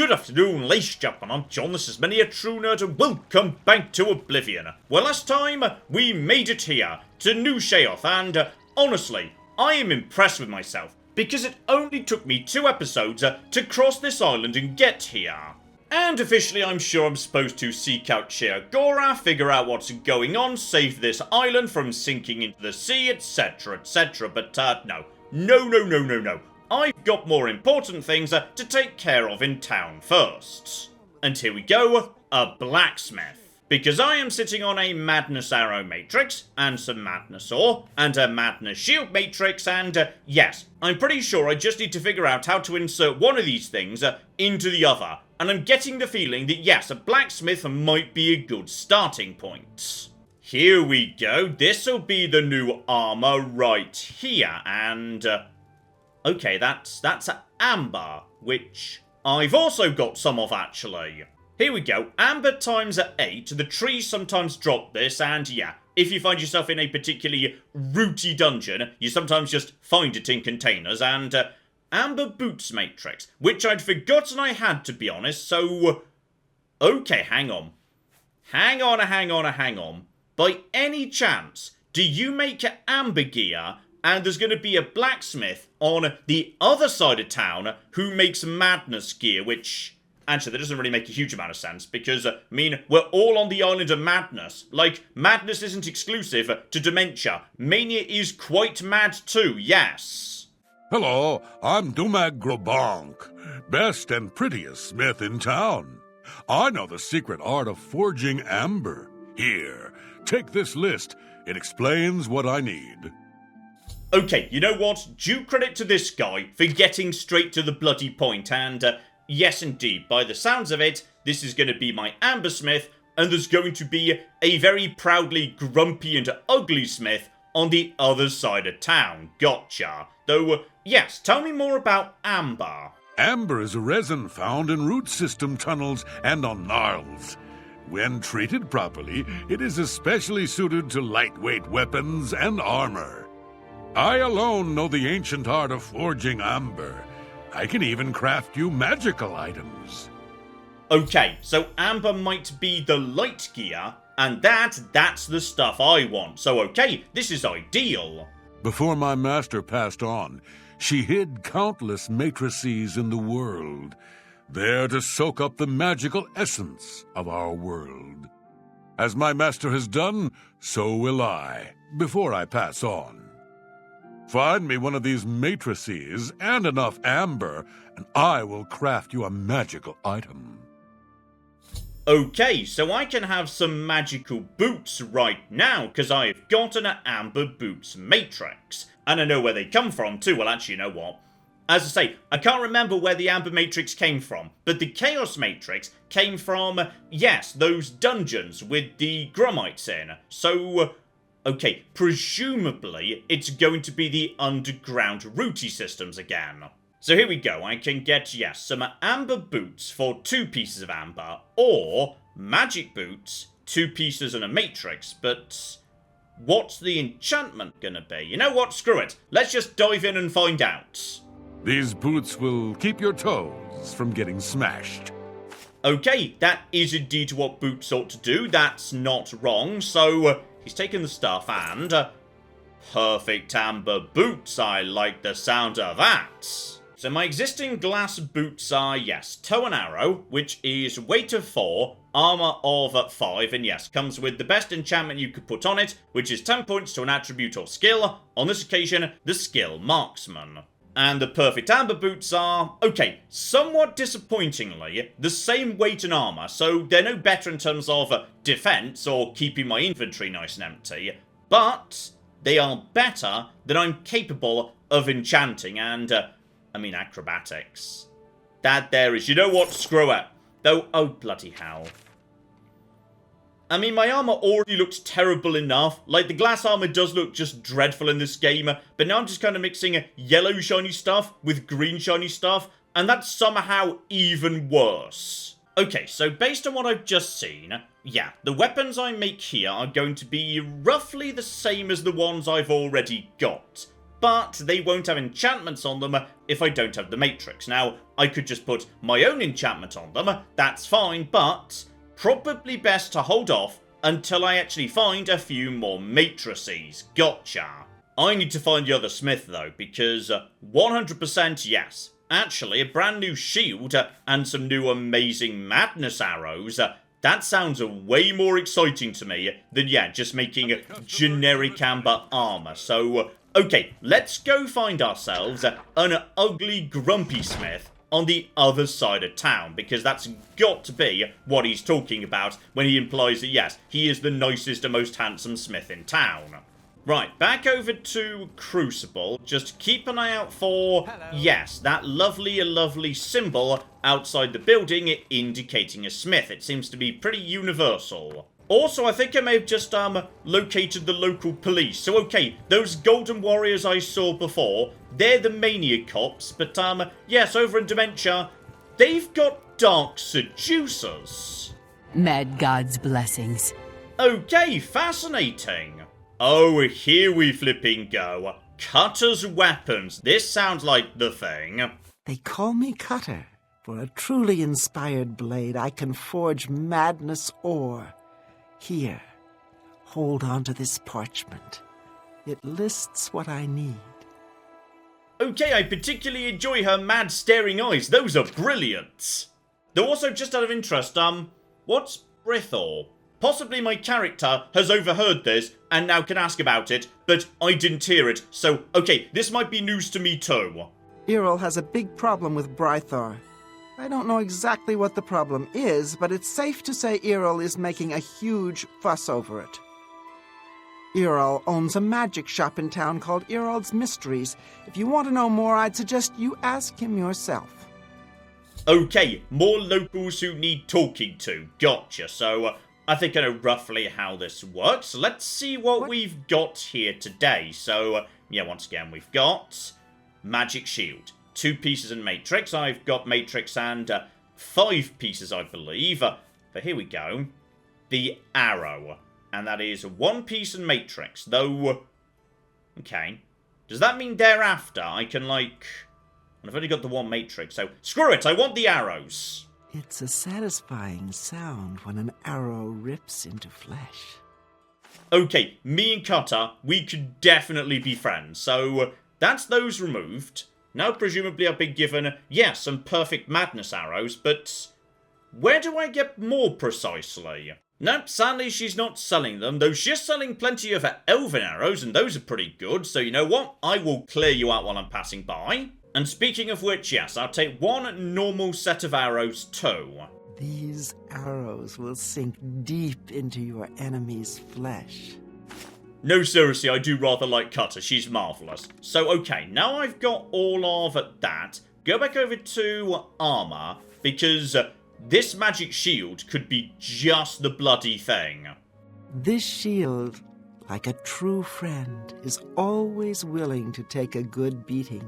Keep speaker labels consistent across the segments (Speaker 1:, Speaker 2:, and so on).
Speaker 1: Good afternoon, ladies and gentlemen, I'm John, this is Many a True Nerd, and welcome back to Oblivion. Well, last time, we made it here, to New Sheoth, and honestly, I am impressed with myself, because it only took me 2 episodes to cross this island and get here. And officially, I'm sure I'm supposed to seek out Sheoth, figure out what's going on, save this island from sinking into the sea, etc, but no. No. I've got more important things to take care of in town first. And here we go, a blacksmith. Because I am sitting on a Madness Arrow Matrix, and some Madness Ore, and a Madness Shield Matrix, and yes, I'm pretty sure I just need to figure out how to insert one of these things into the other. And I'm getting the feeling that yes, a blacksmith might be a good starting point. Here we go, this'll be the new armor right here, and okay, that's amber, which I've also got some of, actually. Here we go, amber times 8, the trees sometimes drop this, and yeah, if you find yourself in a particularly rooty dungeon, you sometimes just find it in containers, and amber boots matrix, which I'd forgotten I had, to be honest, so okay, hang on. Hang on. By any chance, do you make amber gear, and there's going to be a blacksmith on the other side of town who makes madness gear, which, actually, that doesn't really make a huge amount of sense, because, I mean, we're all on the island of madness. Like, madness isn't exclusive to dementia. Mania is quite mad too, yes.
Speaker 2: Hello, I'm Dumag Grobonk, best and prettiest smith in town. I know the secret art of forging amber. Here, take this list. It explains what I need.
Speaker 1: Okay, you know what? Due credit to this guy for getting straight to the bloody point, and yes indeed, by the sounds of it, this is going to be my amber smith, and there's going to be a very proudly grumpy and ugly smith on the other side of town. Gotcha. Though, yes, tell me more about amber.
Speaker 2: Amber is a resin found in root system tunnels and on gnarls. When treated properly, it is especially suited to lightweight weapons and armor. I alone know the ancient art of forging amber. I can even craft you magical items.
Speaker 1: Okay, so amber might be the light gear, and that's the stuff I want. So okay, this is ideal.
Speaker 2: Before my master passed on, she hid countless matrices in the world, there to soak up the magical essence of our world. As my master has done, so will I, before I pass on. Find me one of these matrices and enough amber, and I will craft you a magical item.
Speaker 1: Okay, so I can have some magical boots right now, because I've got an amber boots matrix. And I know where they come from too. Well, actually, you know what? As I say, I can't remember where the amber matrix came from, but the chaos matrix came from, yes, those dungeons with the grummites in. So, okay, presumably it's going to be the underground rooty systems again. So here we go, I can get, yes, some amber boots for 2 pieces of amber, or magic boots, 2 pieces and a matrix, but what's the enchantment gonna be? You know what, screw it, let's just dive in and find out.
Speaker 2: These boots will keep your toes from getting smashed.
Speaker 1: Okay, that is indeed what boots ought to do, that's not wrong, so he's taken the stuff and perfect amber boots, I like the sound of that. So my existing glass boots are, yes, toe and arrow, which is weight of 4, armor of 5, and yes, comes with the best enchantment you could put on it, which is 10 points to an attribute or skill, on this occasion, the skill marksman. And the perfect amber boots are, okay, somewhat disappointingly, the same weight and armor, so they're no better in terms of defense or keeping my inventory nice and empty, but they are better than I'm capable of enchanting, and I mean acrobatics. That there is, you know what, screw it. Though, oh bloody hell. I mean, my armor already looks terrible enough. Like, the glass armor does look just dreadful in this game, but now I'm just kind of mixing yellow shiny stuff with green shiny stuff, and that's somehow even worse. Okay, so based on what I've just seen, yeah, the weapons I make here are going to be roughly the same as the ones I've already got. but they won't have enchantments on them if I don't have the matrix. Now, I could just put my own enchantment on them, that's fine, but probably best to hold off until I actually find a few more matrices. Gotcha. I need to find the other smith though, because 100% yes. Actually, a brand new shield and some new amazing madness arrows. That sounds way more exciting to me than, yeah, just making generic amber armor. So, okay, let's go find ourselves an ugly, grumpy smith on the other side of town, because that's got to be what he's talking about when he implies that, yes, he is the nicest and most handsome smith in town. Right, back over to Crucible. Just keep an eye out for, yes, that lovely symbol outside the building indicating a smith. It seems to be pretty universal. Also, I think I may have just located the local police. So, okay, those golden warriors I saw before, they're the mania cops. But, yes, over in Dementia, they've got dark seducers.
Speaker 3: Mad God's blessings.
Speaker 1: Okay, fascinating. Oh, here we flipping go. Cutter's weapons. This sounds like the thing.
Speaker 4: They call me Cutter. For a truly inspired blade, I can forge madness ore. Here, hold on to this parchment. It lists what I need.
Speaker 1: Okay, I particularly enjoy her mad staring eyes. Those are brilliant. Though also, just out of interest, what's Brithor? Possibly my character has overheard this and now can ask about it, but I didn't hear it, so okay, this might be news to me too.
Speaker 4: Earl has a big problem with Brithor. I don't know exactly what the problem is, but it's safe to say Earl is making a huge fuss over it. Earl owns a magic shop in town called Earl's Mysteries. If you want to know more, I'd suggest you ask him yourself.
Speaker 1: Okay, more locals who need talking to. Gotcha, so I think I know roughly how this works. Let's see what we've got here today. So, yeah, once again, we've got magic shield. 2 pieces in matrix. I've got matrix and 5 pieces, I believe. But here we go. The arrow. And that is 1 piece in matrix. Though, okay. Does that mean thereafter I can, like... I've only got the 1 matrix, so screw it, I want the arrows.
Speaker 4: It's a satisfying sound when an arrow rips into flesh.
Speaker 1: Okay, me and Cutter, we could definitely be friends. So, that's those removed. Now, presumably, I've been given, yes, some perfect madness arrows, but where do I get more precisely? Nope, sadly, she's not selling them, though she's selling plenty of elven arrows, and those are pretty good. So, you know what? I will clear you out while I'm passing by. And speaking of which, yes, I'll take 1 normal set of arrows too.
Speaker 4: These arrows will sink deep into your enemy's flesh.
Speaker 1: No, seriously, I do rather like Cutter. She's marvellous. So, okay, now I've got all of that. Go back over to armour, because this magic shield could be just the bloody thing.
Speaker 4: This shield, like a true friend, is always willing to take a good beating.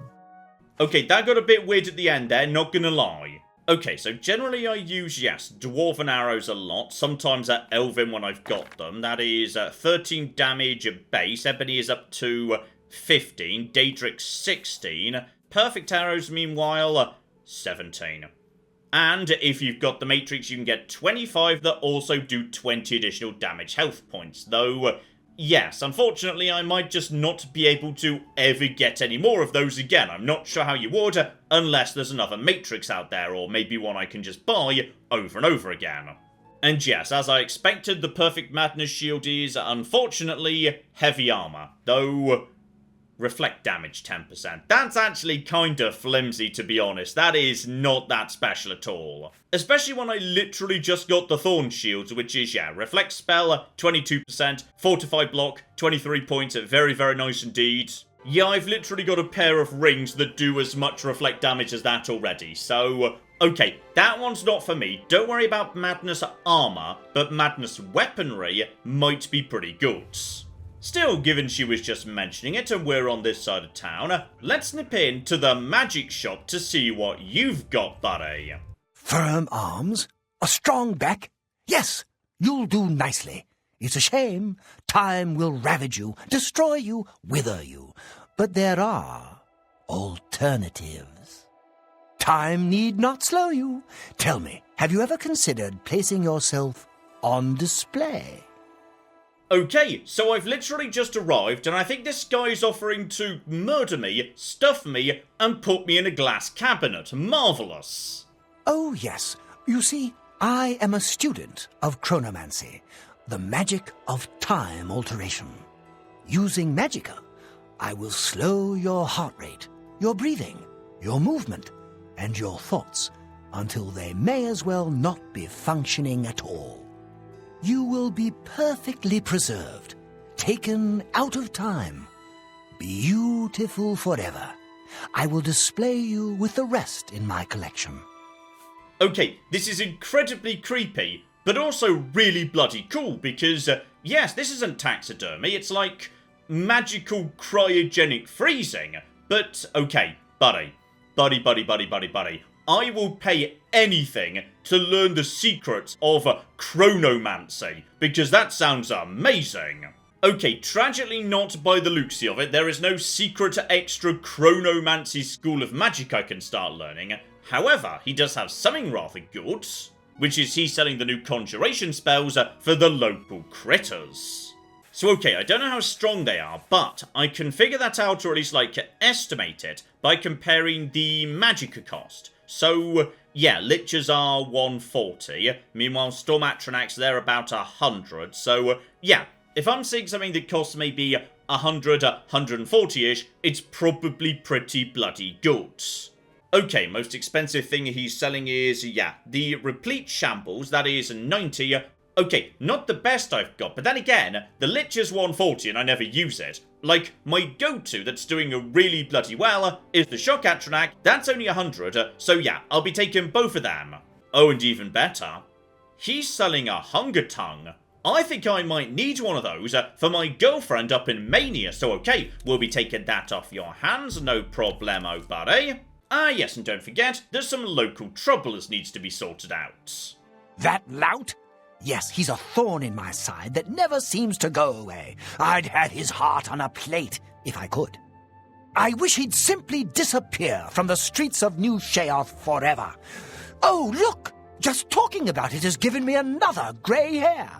Speaker 1: Okay, that got a bit weird at the end there, not gonna lie. Okay, so generally I use, yes, dwarven arrows a lot, sometimes at elven when I've got them. That is 13 damage at base, ebony is up to 15, daedric 16, perfect arrows meanwhile 17. And if you've got the matrix you can get 25 that also do 20 additional damage health points, though... Yes, unfortunately, I might just not be able to ever get any more of those again. I'm not sure how you would, unless there's another matrix out there, or maybe one I can just buy over and over again. And yes, as I expected, the Perfect Madness shield is, unfortunately, heavy armor, though... reflect damage 10%. That's actually kind of flimsy, to be honest. That is not that special at all. Especially when I literally just got the Thorn shields, which is, yeah, reflect spell, 22%, fortify block, 23 points, very, very nice indeed. Yeah, I've literally got a pair of rings that do as much reflect damage as that already, so... okay, that one's not for me. Don't worry about Madness armor, but Madness weaponry might be pretty good. Still, given she was just mentioning it and we're on this side of town, let's nip in to the magic shop to see what you've got, buddy.
Speaker 5: Firm arms? A strong back? Yes, you'll do nicely. It's a shame. Time will ravage you, destroy you, wither you. But there are alternatives. Time need not slow you. Tell me, have you ever considered placing yourself on display?
Speaker 1: Okay, so I've literally just arrived, and I think this guy's offering to murder me, stuff me, and put me in a glass cabinet. Marvellous.
Speaker 5: Oh, yes. You see, I am a student of chronomancy, the magic of time alteration. Using magicka, I will slow your heart rate, your breathing, your movement, and your thoughts until they may as well not be functioning at all. You will be perfectly preserved, taken out of time, beautiful forever. I will display you with the rest in my collection.
Speaker 1: Okay, this is incredibly creepy, but also really bloody cool because, yes, this isn't taxidermy, it's like magical cryogenic freezing. But, okay, buddy, I will pay anything to learn the secrets of chronomancy, because that sounds amazing. Okay, tragically not by the looks of it, there is no secret extra chronomancy school of magic I can start learning. However, he does have something rather good, which is he's selling the new conjuration spells for the local critters. So okay, I don't know how strong they are, but I can figure that out, or at least like estimate it, by comparing the magicka cost. So yeah, lichens are 140, meanwhile storm atronachs they're about 100, so yeah, if I'm seeing something that costs maybe 100, 140-ish, it's probably pretty bloody good. Okay, most expensive thing he's selling is, yeah, the Replete Shambles, that is 90. Okay, not the best I've got, but then again, the Lich is 140 and I never use it. Like, my go-to that's doing really bloody well is the Shock Atronach, that's only 100, so yeah, I'll be taking both of them. Oh, and even better, he's selling a Hunger Tongue. I think I might need one of those for my girlfriend up in Mania, so okay, we'll be taking that off your hands, no problemo, buddy. Ah yes, and don't forget, there's some local troublers needs to be sorted out.
Speaker 5: That lout? Yes, he's a thorn in my side that never seems to go away. I'd have his heart on a plate, if I could. I wish he'd simply disappear from the streets of New Sheoth forever. Oh, look! Just talking about it has given me another grey hair.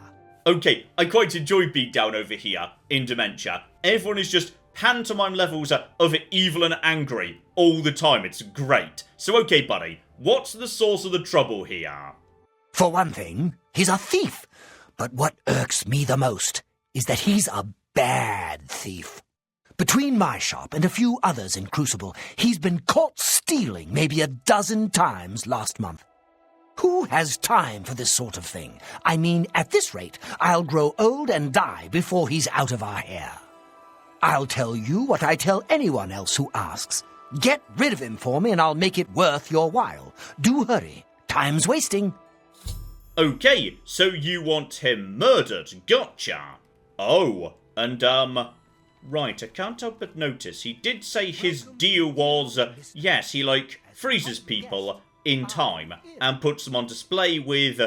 Speaker 1: Okay, I quite enjoy being down over here in Dementia. Everyone is just pantomime levels of evil and angry all the time. It's great. So okay, buddy, what's the source of the trouble here?
Speaker 5: For one thing, he's a thief. But what irks me the most is that he's a bad thief. Between my shop and a few others in Crucible, he's been caught stealing maybe a dozen times last month. Who has time for this sort of thing? I mean, at this rate, I'll grow old and die before he's out of our hair. I'll tell you what I tell anyone else who asks. Get rid of him for me and I'll make it worth your while. Do hurry. Time's wasting.
Speaker 1: Okay, so you want him murdered. Gotcha. Oh, and right, I can't help but notice he did say his deal was, yes, he like freezes people in time and puts them on display with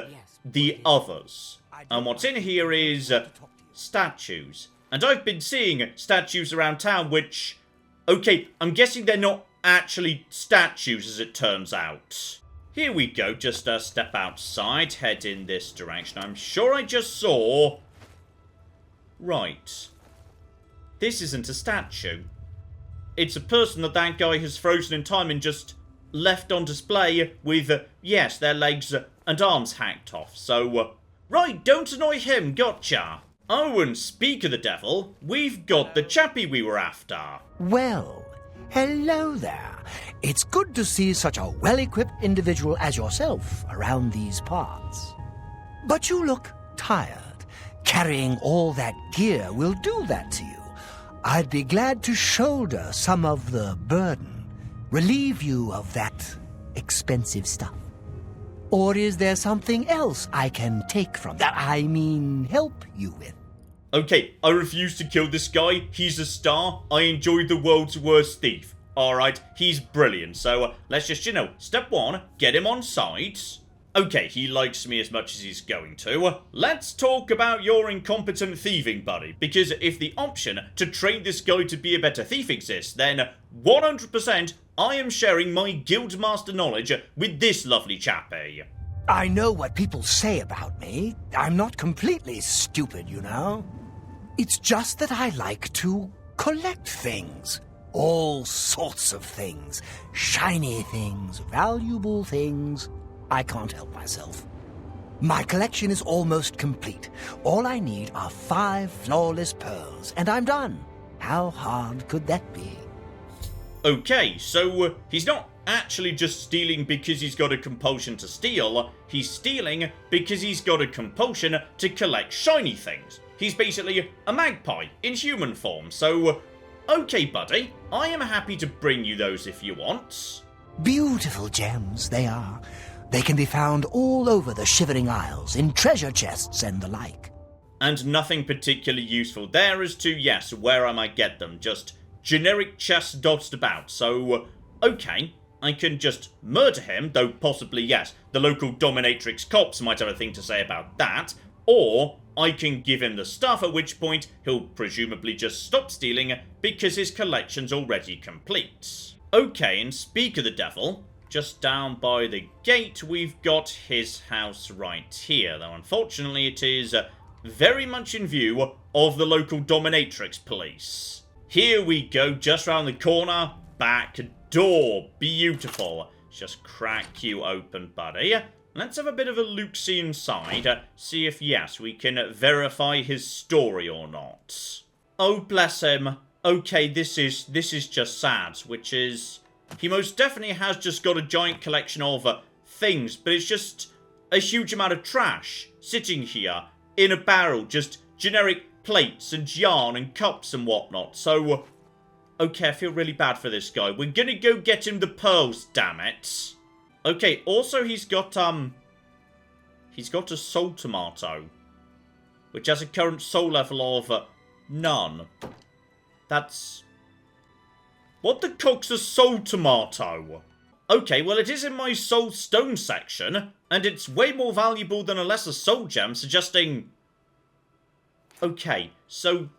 Speaker 1: the others. And what's in here is statues. And I've been seeing statues around town which, okay, I'm guessing they're not actually statues as it turns out. Here we go, just step outside, head in this direction. I'm sure I just saw... Right. This isn't a statue. It's a person that guy has frozen in time and just left on display with, yes, their legs and arms hacked off. So, right, don't annoy him, gotcha. Oh, and speak of the devil, we've got the chappie we were after.
Speaker 5: Well, hello there. It's good to see such a well-equipped individual as yourself around these parts. But you look tired. Carrying all that gear will do that to you. I'd be glad to shoulder some of the burden, relieve you of that expensive stuff. Or is there something else I can take from that? I mean, help you with?
Speaker 1: Okay, I refuse to kill this guy. He's a star. I enjoy the world's worst thief. Alright, he's brilliant. So let's just, step one, get him on side. Okay, he likes me as much as he's going to. Let's talk about your incompetent thieving, buddy. Because if the option to train this guy to be a better thief exists, then 100% I am sharing my Guildmaster knowledge with this lovely chappie.
Speaker 5: I know what people say about me. I'm not completely stupid, you know. It's just that I like to collect things. All sorts of things. Shiny things, valuable things. I can't help myself. My collection is almost complete. All I need are 5 flawless pearls, and I'm done. How hard could that be?
Speaker 1: Okay, so he's not actually just stealing because he's got a compulsion to steal. He's stealing because he's got a compulsion to collect shiny things. He's basically a magpie in human form, so... Okay, buddy, I am happy to bring you those if you want.
Speaker 5: Beautiful gems they are. They can be found all over the Shivering Isles, in treasure chests and the like.
Speaker 1: And nothing particularly useful there as to, yes, where I might get them. Just generic chests dotted about. So, okay, I can just murder him, though possibly, yes, the local dominatrix cops might have a thing to say about that. Or I can give him the stuff, at which point he'll presumably just stop stealing because his collection's already complete. Okay, and speak of the devil... Just down by the gate, we've got his house right here, though unfortunately it is very much in view of the local dominatrix police. Here we go, just round the corner, back door, beautiful. Just crack you open, buddy. Let's have a bit of a look-see inside, see if, yes, we can verify his story or not. Oh, bless him. Okay, this is just sad, which is... He most definitely has just got a giant collection of things, but it's just a huge amount of trash sitting here in a barrel, just generic plates and yarn and cups and whatnot. So, okay, I feel really bad for this guy. We're gonna go get him the pearls, damn it. Okay, also he's got a soul tomato, which has a current soul level of none. That's... What the cock's a soul tomato? Okay, well it is in my soul stone section, and it's way more valuable than a lesser soul gem, suggesting... Okay, so...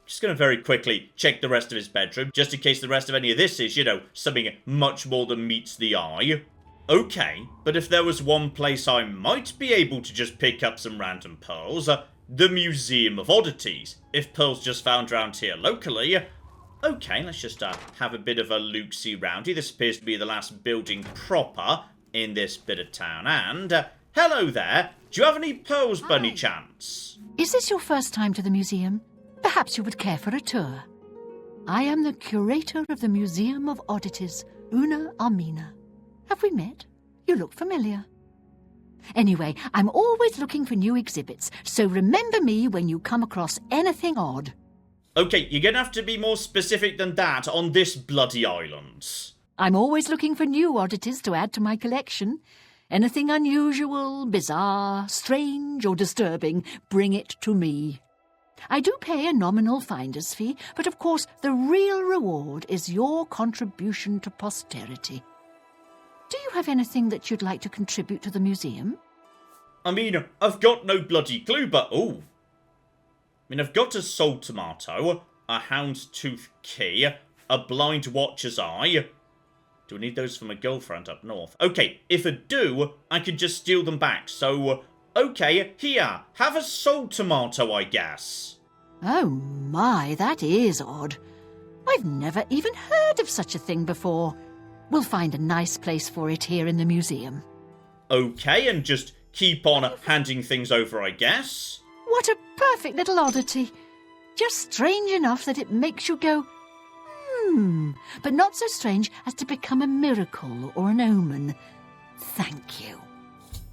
Speaker 1: Just gonna very quickly check the rest of his bedroom, just in case the rest of any of this is, you know, something much more than meets the eye. Okay, but if there was one place I might be able to just pick up some random pearls, the Museum of Oddities. If pearls just found around here locally... Okay, let's just have a bit of a look-see roundy. This appears to be the last building proper in this bit of town. And, hello there. Do you have any pearls by any chance?
Speaker 3: Is this your first time to the museum? Perhaps you would care for a tour. I am the curator of the Museum of Oddities, Una Armina. Have we met? You look familiar. Anyway, I'm always looking for new exhibits, so remember me when you come across anything odd.
Speaker 1: Okay, you're gonna have to be more specific than that on this bloody island.
Speaker 3: I'm always looking for new oddities to add to my collection. Anything unusual, bizarre, strange or disturbing, bring it to me. I do pay a nominal finder's fee, but of course the real reward is your contribution to posterity. Do you have anything that you'd like to contribute to the museum?
Speaker 1: I mean, I've got no bloody clue, but... Ooh. I mean, I've got a soul tomato, a houndstooth key, a blind watcher's eye. Do I need those for my girlfriend up north? Okay, if I do, I could just steal them back. So, okay, here, have a soul tomato, I guess.
Speaker 3: Oh my, that is odd. I've never even heard of such a thing before. We'll find a nice place for it here in the museum.
Speaker 1: Okay, and just keep on handing things over, I guess.
Speaker 3: What a perfect little oddity. Just strange enough that it makes you go, but not so strange as to become a miracle or an omen. Thank you.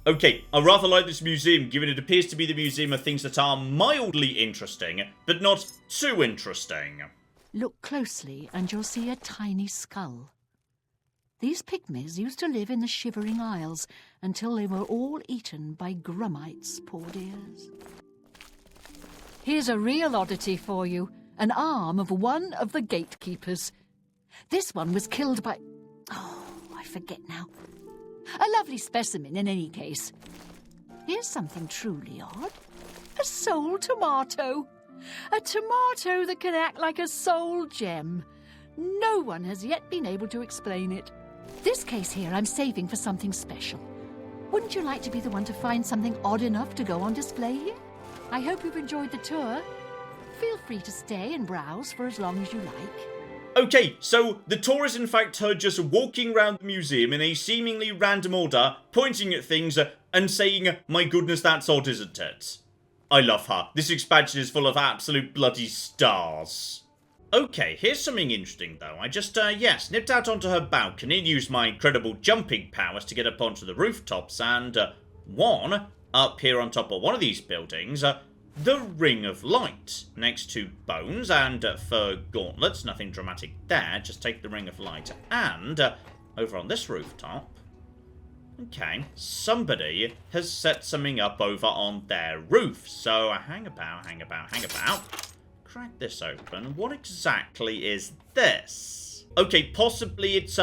Speaker 1: Okay, I rather like this museum, given it appears to be the museum of things that are mildly interesting, but not too interesting.
Speaker 3: Look closely and you'll see a tiny skull. These pygmies used to live in the Shivering Isles until they were all eaten by grummites, poor dears. Here's a real oddity for you, an arm of one of the gatekeepers. This one was killed by... Oh, I forget now. A lovely specimen in any case. Here's something truly odd. A soul tomato. A tomato that can act like a soul gem. No one has yet been able to explain it. This case here I'm saving for something special. Wouldn't you like to be the one to find something odd enough to go on display here? I hope you've enjoyed the tour. Feel free to stay and browse for as long as you like.
Speaker 1: Okay, so the tour is in fact her just walking around the museum in a seemingly random order, pointing at things and saying, "My goodness, that's odd, isn't it?" I love her. This expansion is full of absolute bloody stars. Okay, here's something interesting though. I just, snipped out onto her balcony and used my incredible jumping powers to get up onto the rooftops and, up here on top of one of these buildings, the Ring of Light, next to bones and fur gauntlets. Nothing dramatic there, just take the Ring of Light. And, over on this rooftop, okay, somebody has set something up over on their roof. So, hang about. Crack this open. What exactly is this? Okay, possibly it's,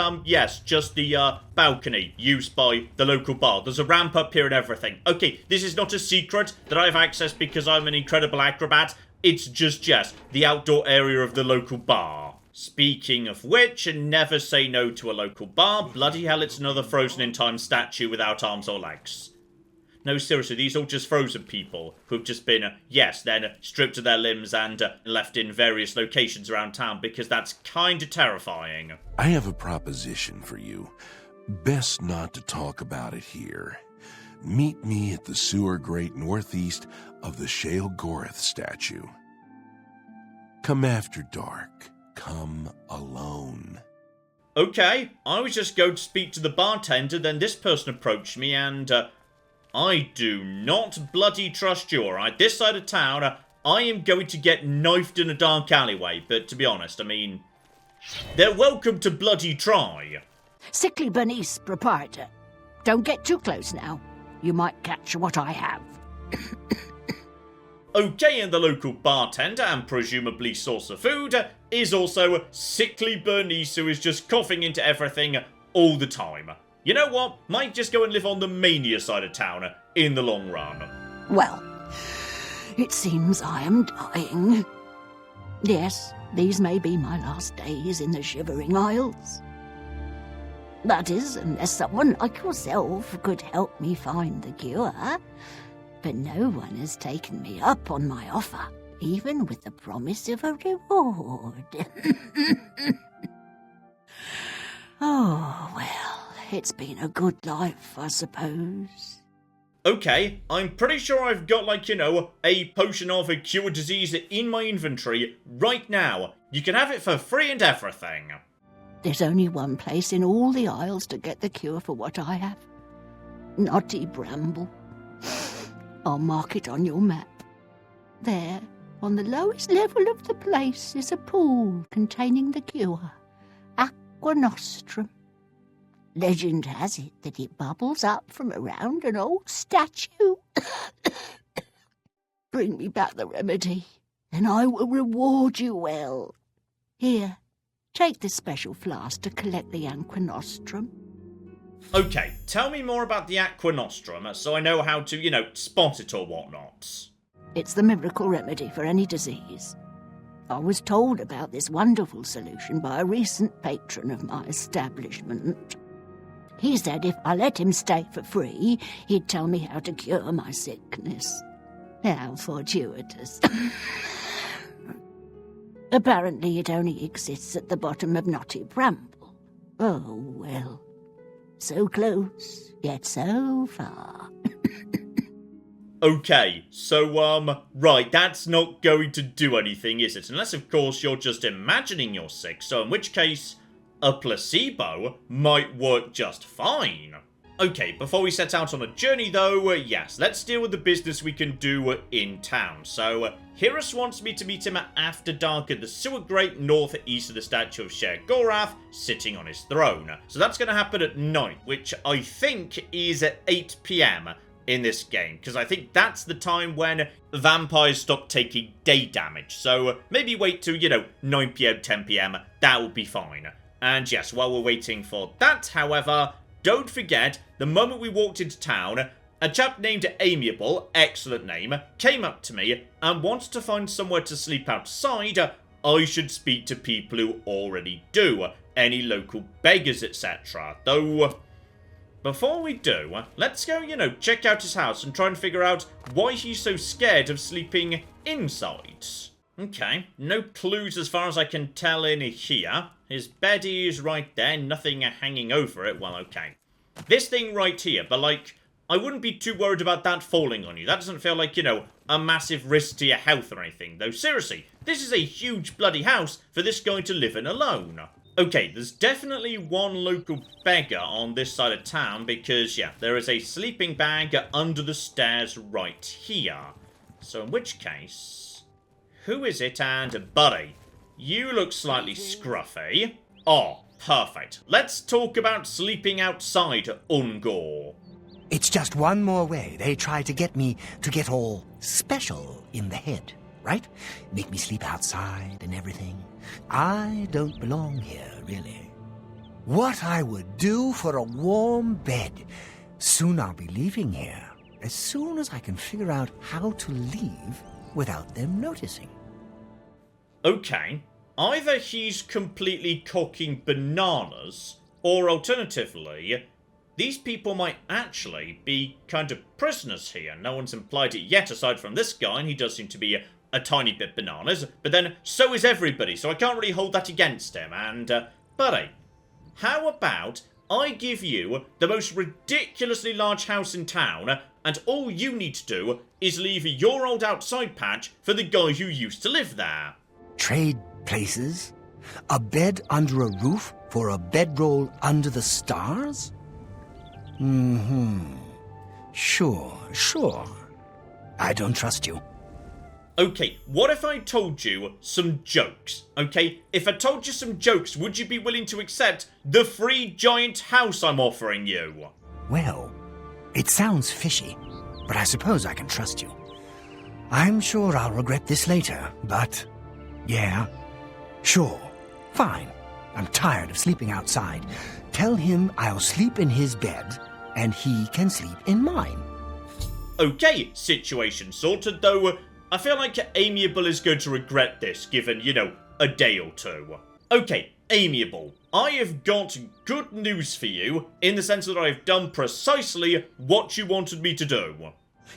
Speaker 1: just the, balcony used by the local bar. There's a ramp up here and everything. Okay, this is not a secret that I have access because I'm an incredible acrobat. It's just the outdoor area of the local bar. Speaking of which, and never say no to a local bar, bloody hell, it's another frozen in time statue without arms or legs. No, seriously, these are all just frozen people who've just been, then stripped of their limbs and left in various locations around town because that's kinda terrifying.
Speaker 6: I have a proposition for you. Best not to talk about it here. Meet me at the sewer grate northeast of the Sheoth statue. Come after dark. Come alone.
Speaker 1: Okay, I was just going to speak to the bartender, then this person approached me and, I do not bloody trust you, alright? This side of town, I am going to get knifed in a dark alleyway, but to be honest, I mean, they're welcome to bloody try.
Speaker 3: Sickly Bernice, proprietor. Don't get too close now. You might catch what I have.
Speaker 1: Okay, and the local bartender and presumably source of food is also Sickly Bernice, who is just coughing into everything all the time. You know what? Might just go and live on the mania side of town in the long run.
Speaker 3: Well, it seems I am dying. Yes, these may be my last days in the Shivering Isles. That is, unless someone like yourself could help me find the cure. But no one has taken me up on my offer, even with the promise of a reward. Oh, well, it's been a good life, I suppose.
Speaker 1: Okay, I'm pretty sure I've got, a potion of a cure disease in my inventory right now. You can have it for free and everything.
Speaker 3: There's only one place in all the Isles to get the cure for what I have. Knotty Bramble. I'll mark it on your map. There, on the lowest level of the place, is a pool containing the cure. Aqua Nostrum. Legend has it that it bubbles up from around an old statue. Bring me back the remedy, and I will reward you well. Here, take this special flask to collect the Aqua Nostrum.
Speaker 1: Okay, tell me more about the Aqua Nostrum so I know how to, spot it or whatnot.
Speaker 3: It's the miracle remedy for any disease. I was told about this wonderful solution by a recent patron of my establishment. He said if I let him stay for free, he'd tell me how to cure my sickness. How fortuitous. Apparently it only exists at the bottom of Knotty Bramble. Oh, well. So close, yet so far.
Speaker 1: Okay, so, right, that's not going to do anything, is it? Unless, of course, you're just imagining you're sick, so in which case, a placebo might work just fine. Okay, before we set out on a journey, though, yes, let's deal with the business we can do in town. So, Hirus wants me to meet him after dark at the sewer grate northeast of the statue of Sheoth, sitting on his throne. So that's going to happen at night, which I think is at 8 PM in this game, because I think that's the time when vampires stop taking day damage. So maybe wait till, 9 PM, 10 PM, that will be fine. And yes, while we're waiting for that, however, don't forget, the moment we walked into town, a chap named Amiable, excellent name, came up to me and wanted to find somewhere to sleep outside. I should speak to people who already do, any local beggars, etc. Though, before we do, let's go, check out his house and try and figure out why he's so scared of sleeping inside. Okay, no clues as far as I can tell in here. His bed is right there, nothing hanging over it. Well, okay. This thing right here, but like, I wouldn't be too worried about that falling on you. That doesn't feel like, a massive risk to your health or anything. Though, seriously, this is a huge bloody house for this guy to live in alone. Okay, there's definitely one local beggar on this side of town because, yeah, there is a sleeping bag under the stairs right here. So, in which case, who is it? And, buddy, you look slightly scruffy. Oh, perfect. Let's talk about sleeping outside, Ungor.
Speaker 5: It's just one more way they try to get me to get all special in the head, right? Make me sleep outside and everything. I don't belong here, really. What I would do for a warm bed. Soon I'll be leaving here. As soon as I can figure out how to leave without them noticing.
Speaker 1: Okay. Either he's completely cocking bananas, or alternatively, these people might actually be kind of prisoners here. No one's implied it yet aside from this guy, and he does seem to be a tiny bit bananas, but then so is everybody, so I can't really hold that against him. And, buddy, how about I give you the most ridiculously large house in town, and all you need to do is leave your old outside patch for the guy who used to live there.
Speaker 5: Trade places? A bed under a roof for a bedroll under the stars? Sure. I don't trust you.
Speaker 1: Okay, what if I told you some jokes? Okay, if I told you some jokes, would you be willing to accept the free giant house I'm offering you?
Speaker 5: Well, it sounds fishy, but I suppose I can trust you. I'm sure I'll regret this later, but yeah, sure, fine. I'm tired of sleeping outside. Tell him I'll sleep in his bed, and he can sleep in mine.
Speaker 1: Okay, situation sorted, though I feel like Amiable is going to regret this, given, a day or two. Okay, Amiable, I have got good news for you, in the sense that I've done precisely what you wanted me to do.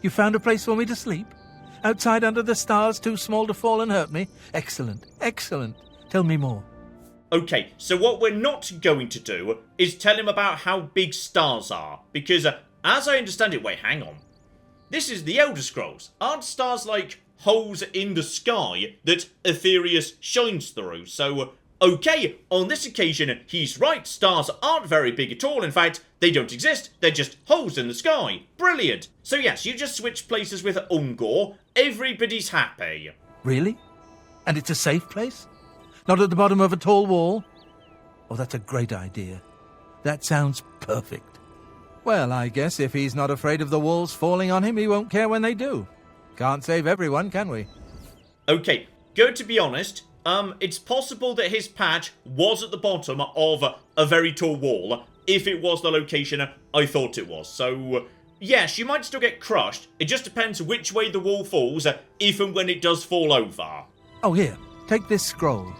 Speaker 7: You found a place for me to sleep? Outside under the stars, too small to fall and hurt me? Excellent. Tell me more.
Speaker 1: Okay, so what we're not going to do is tell him about how big stars are, because as I understand it, wait, hang on. This is the Elder Scrolls. Aren't stars like holes in the sky that Aetherius shines through? So, okay, on this occasion, he's right, stars aren't very big at all. In fact, they don't exist, they're just holes in the sky. Brilliant. So yes, you just switch places with Ungor, everybody's happy.
Speaker 7: Really? And it's a safe place? Not at the bottom of a tall wall? Oh, that's a great idea. That sounds perfect. Well, I guess if he's not afraid of the walls falling on him, he won't care when they do. Can't save everyone, can we?
Speaker 1: Okay, going to be honest, it's possible that his patch was at the bottom of a very tall wall, if it was the location I thought it was. So, yes, you might still get crushed. It just depends which way the wall falls, if and when it does fall over.
Speaker 7: Oh, here, take this scroll.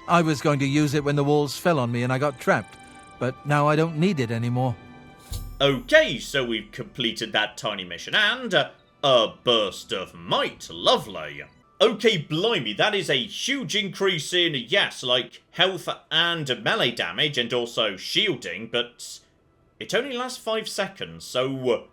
Speaker 7: I was going to use it when the walls fell on me and I got trapped, but now I don't need it anymore.
Speaker 1: Okay, so we've completed that tiny mission, and a burst of might. Lovely. Okay, blimey, that is a huge increase in, yes, like, health and melee damage, and also shielding, but it only lasts 5 seconds, so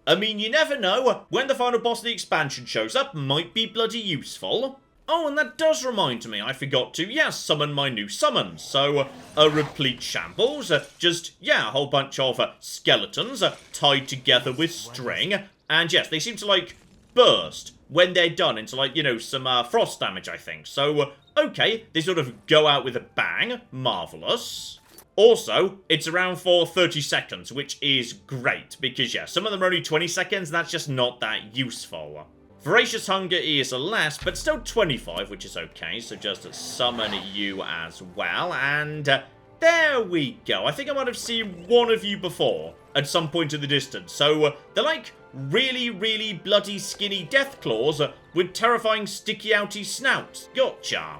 Speaker 1: I mean, you never know. When the final boss of the expansion shows up, might be bloody useful. Oh, and that does remind me, I forgot to, summon my new summons. So, a replete shambles, just, a whole bunch of skeletons tied together with string. And yes, they seem to, like, burst when they're done into, like, some frost damage, I think. So, okay, they sort of go out with a bang. Marvellous. Also, it's around for 30 seconds, which is great, because, some of them are only 20 seconds, and that's just not that useful. Voracious Hunger is less, but still 25, which is okay, so just summon you as well, and There we go. I think I might have seen one of you before at some point in the distance. So they're like really, really bloody skinny death claws with terrifying sticky outy snouts. Gotcha.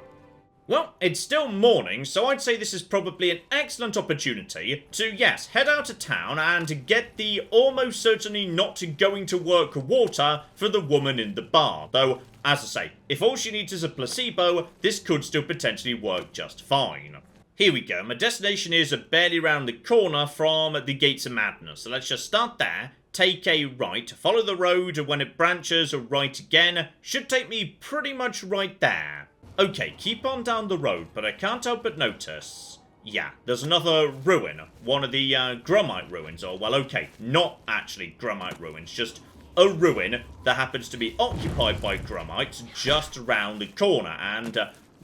Speaker 1: Well, it's still morning, so I'd say this is probably an excellent opportunity to, yes, head out of town and get the almost certainly not going to work water for the woman in the bar. Though, as I say, if all she needs is a placebo, this could still potentially work just fine. Here we go. My destination is barely round the corner from the Gates of Madness. So let's just start there, take a right, follow the road when it branches right again. Should take me pretty much right there. Okay, keep on down the road, but I can't help but notice. Yeah, there's another ruin. One of the Grummite ruins. Or, well, okay, not actually Grummite ruins, just a ruin that happens to be occupied by Grummites just around the corner. And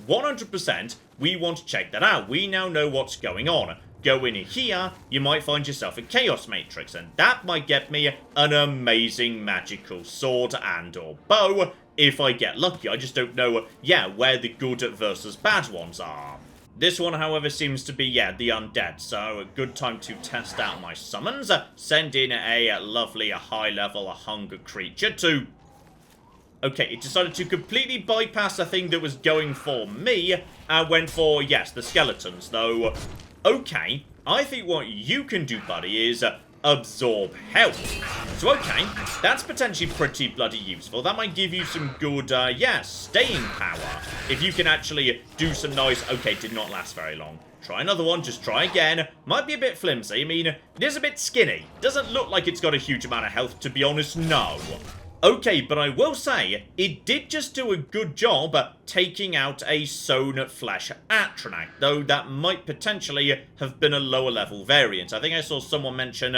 Speaker 1: 100%, we want to check that out. We now know what's going on. Go in here, you might find yourself a Chaos Matrix, and that might get me an amazing magical sword and or bow. If I get lucky, I just don't know, yeah, where the good versus bad ones are. This one, however, seems to be, yeah, the undead, so a good time to test out my summons. Send in a lovely, high-level hunger creature to... Okay, it decided to completely bypass a thing that was going for me, and went for, yes, the skeletons, though... Okay, I think what you can do, buddy, is... absorb health. So, okay, that's potentially pretty bloody useful. That might give you some good, yeah, staying power. If you can actually do some nice... Okay, did not last very long. Try another one, just try again. Might be a bit flimsy. I mean, it is a bit skinny. Doesn't look like it's got a huge amount of health, to be honest, no. Okay, but I will say, it did just do a good job taking out a sewn flesh Atronach, though that might potentially have been a lower level variant. I think I saw someone mention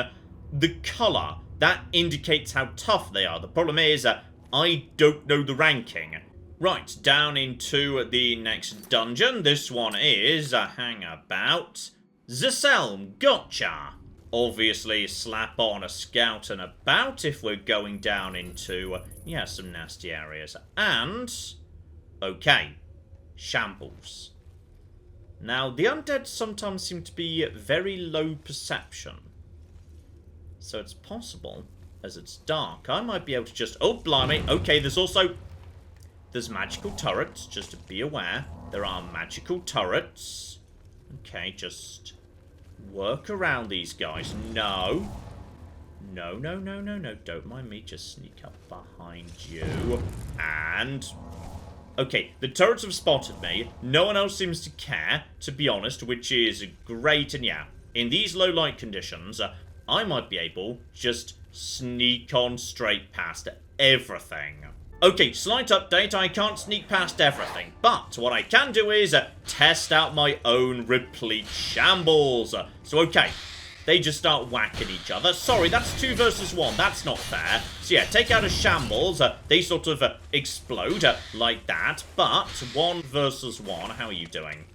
Speaker 1: the colour. That indicates how tough they are. The problem is, I don't know the ranking. Right, down into the next dungeon. This one is, hang about, Zaselm, gotcha. Obviously, slap on a scout and about if we're going down into, yeah, some nasty areas. And, okay, shambles. Now, the undead sometimes seem to be very low perception. So it's possible, as it's dark, I might be able to just... Oh, blimey. Okay, there's magical turrets, just to be aware. There are magical turrets. Okay, just... work around these guys. No. No, no, no, no, no. Don't mind me. Just sneak up behind you. And... Okay, the turrets have spotted me. No one else seems to care, to be honest, which is great. And yeah, in these low light conditions, I might be able to just sneak on straight past everything. Okay, slight update, I can't sneak past everything, but what I can do is test out my own replete shambles. So okay, they just start whacking each other. Sorry, that's 2 versus 1, that's not fair. So yeah, take out a shambles, they sort of explode like that, but 1 versus 1, how are you doing?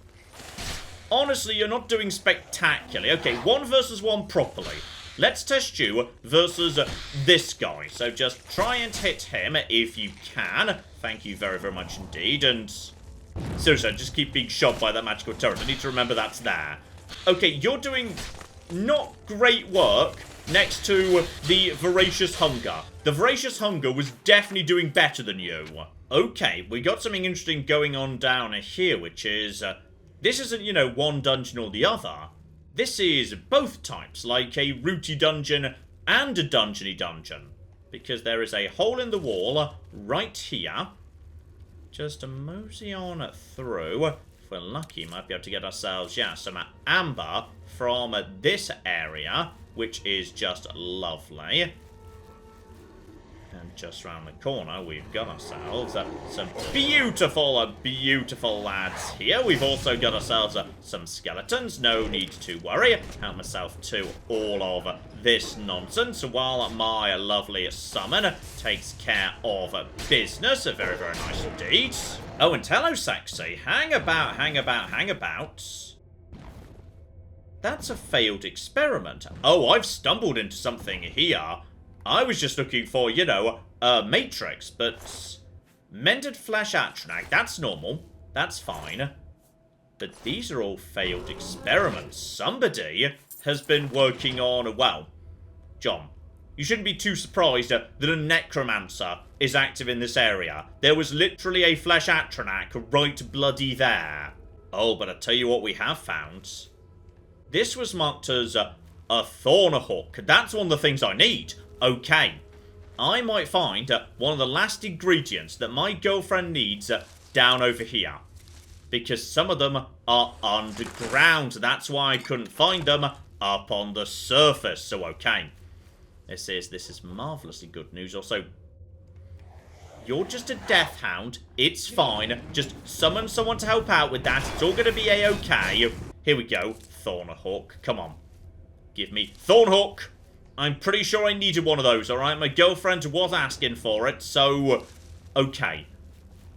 Speaker 1: Honestly, you're not doing spectacularly. Okay, 1 versus 1 properly. Let's test you versus this guy. So just try and hit him if you can. Thank you very, very much indeed. And seriously, just keep being shot by that magical turret. I need to remember that's there. Okay, you're doing not great work next to the Voracious Hunger. The Voracious Hunger was definitely doing better than you. Okay, we got something interesting going on down here, which is... this isn't, you know, one dungeon or the other. This is both types, like a rooty dungeon and a dungeony dungeon. Because there is a hole in the wall right here. Just a mosey on through. If we're lucky, might be able to get ourselves, yeah, some amber from this area, which is just lovely. And just round the corner, we've got ourselves some beautiful, beautiful lads here. We've also got ourselves some skeletons. No need to worry. Help myself to all of this nonsense while my lovely summon takes care of business. Very, very nice indeed. Oh, and hello, sexy. Hang about, hang about, hang about. That's a failed experiment. Oh, I've stumbled into something here. I was just looking for, you know, a matrix, but mended flesh Atronach, that's normal. That's fine. But these are all failed experiments. Somebody has been working on, well, John, you shouldn't be too surprised that a necromancer is active in this area. There was literally a flesh Atronak right bloody there. Oh, but I tell you what we have found. This was marked as a Thornhook. That's one of the things I need. Okay. I might find one of the last ingredients that my girlfriend needs down over here. Because some of them are underground. That's why I couldn't find them up on the surface. So, okay. This is marvellously good news. Also, you're just a death hound. It's fine. Just summon someone to help out with that. It's all going to be a-okay. Here we go. Thornhook. Come on. Give me Thornhook. I'm pretty sure I needed one of those, alright? My girlfriend was asking for it, so... Okay.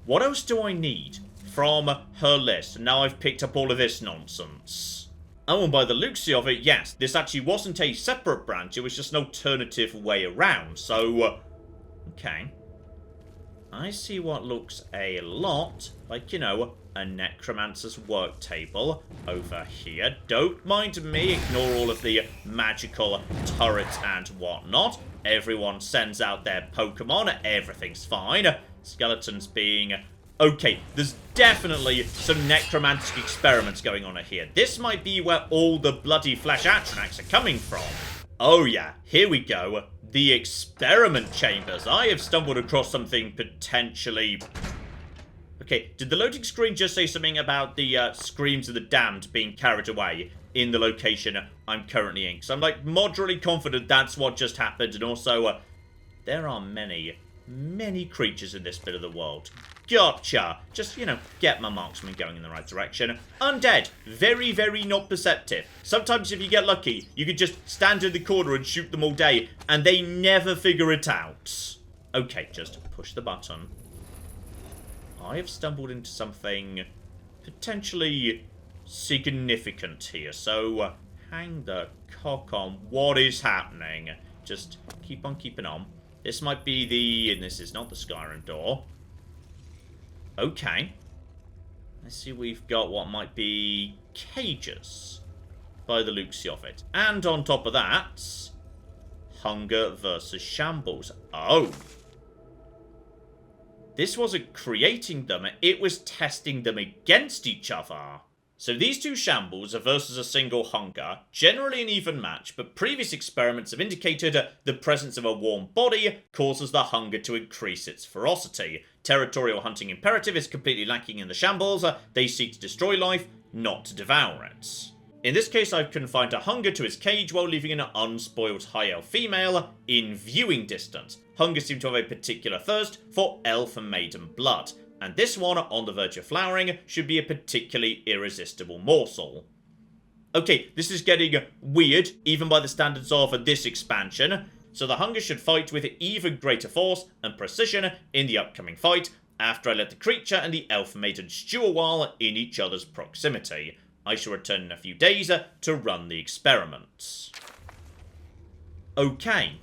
Speaker 1: What else do I need from her list? Now I've picked up all of this nonsense. Oh, and by the looks of it, yes, this actually wasn't a separate branch. It was just an alternative way around. So, okay. I see what looks a lot like, you know, a necromancer's work table over here. Don't mind me. Ignore all of the magical turrets and whatnot. Everyone sends out their Pokemon. Everything's fine. Skeletons being... Okay, there's definitely some necromantic experiments going on here. This might be where all the bloody flesh Atronachs are coming from. Oh yeah, here we go. The experiment chambers. I have stumbled across something potentially... Okay, did the loading screen just say something about the screams of the damned being carried away in the location I'm currently in? Because I'm like moderately confident that's what just happened. And also, there are many creatures in this bit of the world. Gotcha. Just, you know, get my marksman going in the right direction. Undead. Very, very not perceptive. Sometimes if you get lucky, you could just stand in the corner and shoot them all day, and they never figure it out. Okay, just push the button. I have stumbled into something potentially significant here, so hang the cock on. What is happening? Just keep on keeping on. This might be the... and this is not the Skyrim door. Okay. Let's see, we've got what might be cages by the looks of it. And on top of that, hunger versus shambles. Oh. This wasn't creating them, it was testing them against each other. So these two shambles are versus a single hunger, generally an even match, but previous experiments have indicated the presence of a warm body causes the hunger to increase its ferocity. Territorial hunting imperative is completely lacking in the shambles. They seek to destroy life, not to devour it. In this case, I've confined a hunger to his cage while leaving an unspoiled high elf female in viewing distance. Hunger seemed to have a particular thirst for elf and maiden blood. And this one, on the verge of flowering, should be a particularly irresistible morsel. Okay, this is getting weird, even by the standards of this expansion. So the hunger should fight with even greater force and precision in the upcoming fight, after I let the creature and the elf maiden stew a while in each other's proximity. I shall return in a few days to run the experiments. Okay.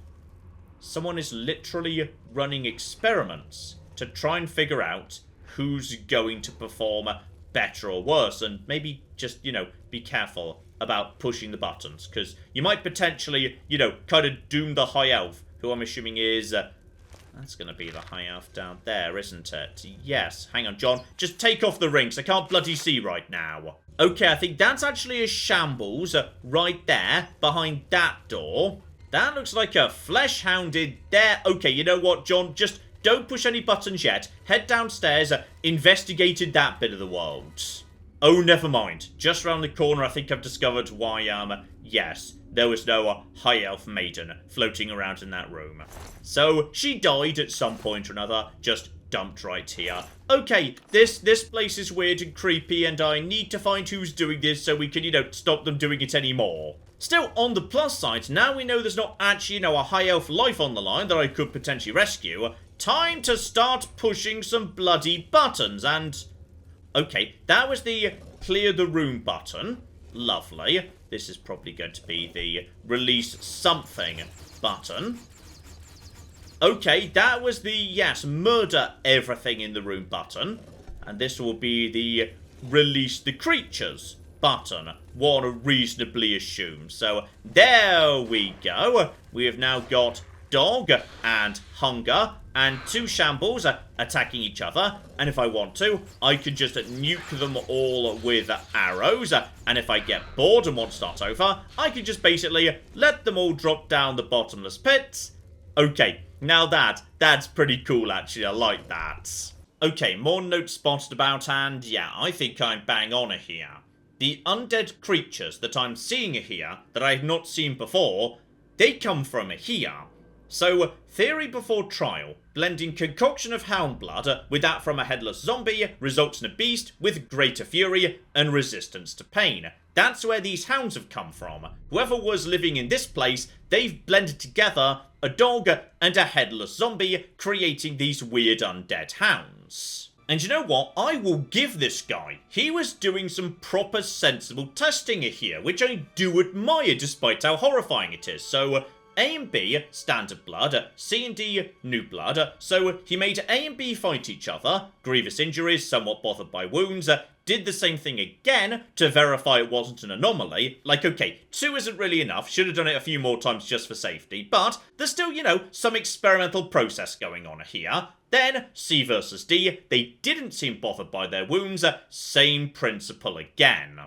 Speaker 1: Someone is literally running experiments to try and figure out who's going to perform better or worse, and maybe just, you know, be careful about pushing the buttons, because you might potentially, you know, kind of doom the high elf, who I'm assuming is, that's going to be the high elf down there, isn't it? Yes. Hang on, John. Just take off the rings. I can't bloody see right now. Okay, I think that's actually a shambles right there, behind that door. That looks like a flesh hounded there. Okay, you know what, John? Just don't push any buttons yet. Head downstairs, investigated that bit of the world. Oh, never mind. Just round the corner, I think I've discovered why, yes, there was no high elf maiden floating around in that room. So, she died at some point or another, just dumped right here. Okay, this place is weird and creepy, and I need to find who's doing this so we can, you know, stop them doing it anymore. Still, on the plus side, now we know there's not actually, you know, a high elf life on the line that I could potentially rescue. Time to start pushing some bloody buttons, and... Okay, that was the clear the room button. Lovely. This is probably going to be the release something button. Okay, that was the, yes, murder everything in the room button. And this will be the release the creatures button, one reasonably assume. So there we go. We have now got Dog and Hunger and two Shambles attacking each other, and if I want to, I can just nuke them all with arrows, and if I get bored and want to start over, I can just basically let them all drop down the bottomless pits. Okay, now that's pretty cool actually, I like that. Okay, more notes spotted about, and yeah, I think I'm bang on here. The undead creatures that I'm seeing here, that I have not seen before, they come from here. So, theory before trial, blending concoction of hound blood with that from a headless zombie results in a beast with greater fury and resistance to pain. That's where these hounds have come from. Whoever was living in this place, they've blended together a dog and a headless zombie, creating these weird undead hounds. And you know what? I will give this guy. He was doing some proper sensible testing here, which I do admire despite how horrifying it is. So, A and B, standard blood, C and D, new blood. So he made A and B fight each other, grievous injuries, somewhat bothered by wounds, did the same thing again to verify it wasn't an anomaly. Like, okay, 2 isn't really enough, should have done it a few more times just for safety, but there's still, you know, some experimental process going on here. Then, C versus D, they didn't seem bothered by their wounds, same principle again.